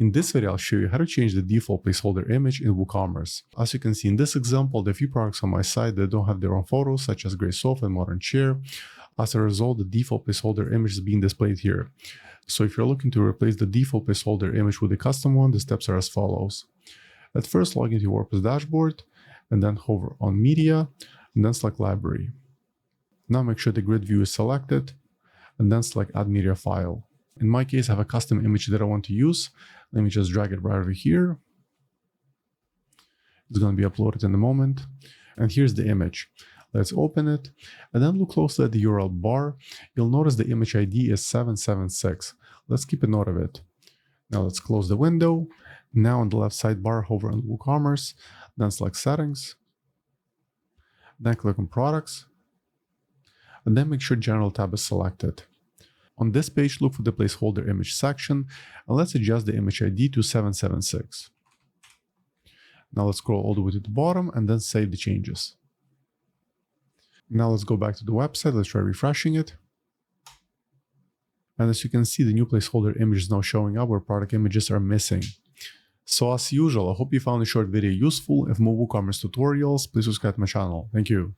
In this video, I'll show you how to change the default placeholder image in WooCommerce. As you can see in this example, there are a few products on my site that don't have their own photos, such as gray sofa and modern chair. As a result, the default placeholder image is being displayed here. So if you're looking to replace the default placeholder image with a custom one, the steps are as follows. At first, log into your WordPress dashboard, and then hover on Media, and then select Library. Now make sure the grid view is selected, and then select Add Media File. In my case, I have a custom image that I want to use. Let me just drag it right over here. It's going to be uploaded in a moment. And here's the image. Let's open it and then look closely at the URL bar. You'll notice the image ID is 776. Let's keep a note of it. Now let's close the window. Now on the left sidebar, hover on WooCommerce, then select Settings, then click on Products, and then make sure General tab is selected. On this page, look for the placeholder image section, and let's adjust the image ID to 776. Now let's scroll all the way to the bottom and then save the changes. Now let's go back to the website. Let's try refreshing it. And as you can see, the new placeholder image is now showing up where product images are missing. So as usual, I hope you found the short video useful. If more WooCommerce tutorials, please subscribe to my channel. Thank you.